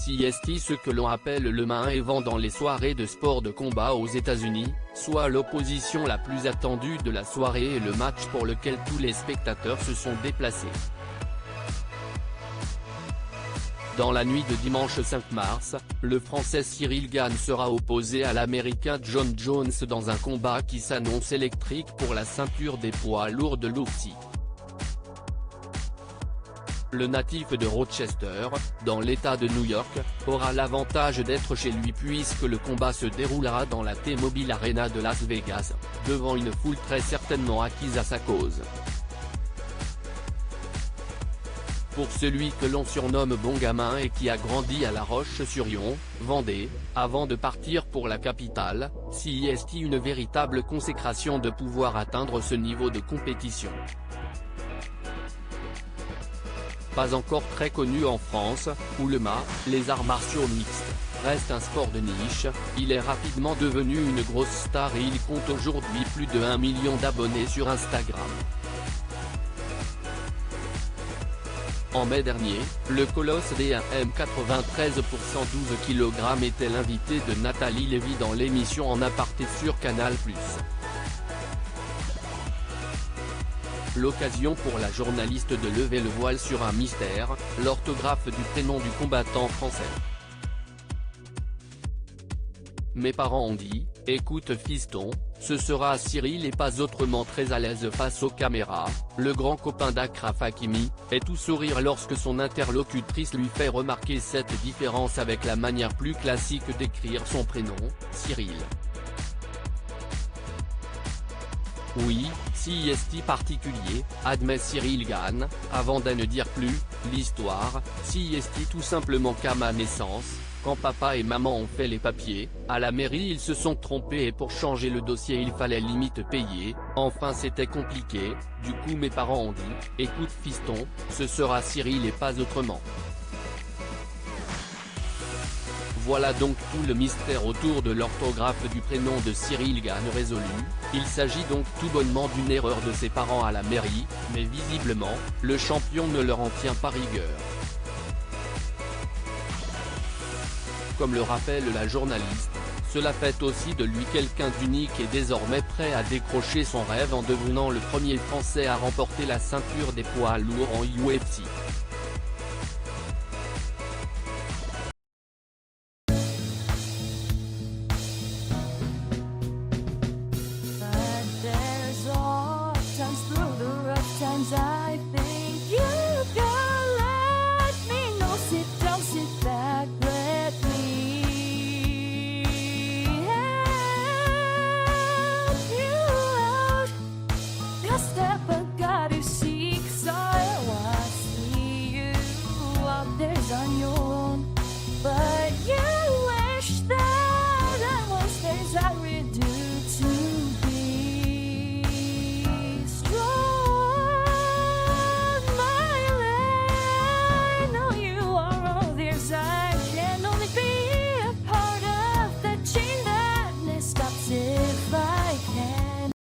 CST, ce que l'on appelle le main event dans les soirées de sport de combat aux États-Unis, soit l'opposition la plus attendue de la soirée et le match pour lequel tous les spectateurs se sont déplacés. Dans la nuit de dimanche 5 mars, le Français Cyril Gane sera opposé à l'Américain Jon Jones dans un combat qui s'annonce électrique pour la ceinture des poids lourds de l'UFC. Le natif de Rochester, dans l'État de New York, aura l'avantage d'être chez lui puisque le combat se déroulera dans la T-Mobile Arena de Las Vegas, devant une foule très certainement acquise à sa cause. Pour celui que l'on surnomme Bon Gamin et qui a grandi à La Roche-sur-Yon, Vendée, avant de partir pour la capitale, CST une véritable consécration de pouvoir atteindre ce niveau de compétition. Pas encore très connu en France, où le MA, les arts martiaux mixtes, reste un sport de niche, il est rapidement devenu une grosse star et il compte aujourd'hui plus de 1 million d'abonnés sur Instagram. En mai dernier, le colosse des 1m93 pour 112 kg était l'invité de Nathalie Lévy dans l'émission En aparté sur Canal+. L'occasion pour la journaliste de lever le voile sur un mystère, l'orthographe du prénom du combattant français. Mes parents ont dit, écoute fiston, ce sera Cyril et pas autrement. Très à l'aise face aux caméras, le grand copain d'Achraf Hakimi, est tout sourire lorsque son interlocutrice lui fait remarquer cette différence avec la manière plus classique d'écrire son prénom, Cyril. Oui, CST particulier, admet Cyril Gane, avant de ne dire plus, l'histoire, CST tout simplement qu'à ma naissance, quand papa et maman ont fait les papiers, à la mairie ils se sont trompés et pour changer le dossier il fallait limite payer, enfin c'était compliqué, du coup mes parents ont dit, écoute fiston, ce sera Cyril et pas autrement. Voilà donc tout le mystère autour de l'orthographe du prénom de Cyril Gane résolu, il s'agit donc tout bonnement d'une erreur de ses parents à la mairie, mais visiblement, le champion ne leur en tient pas rigueur. Comme le rappelle la journaliste, cela fait aussi de lui quelqu'un d'unique et désormais prêt à décrocher son rêve en devenant le premier Français à remporter la ceinture des poids lourds en UFC.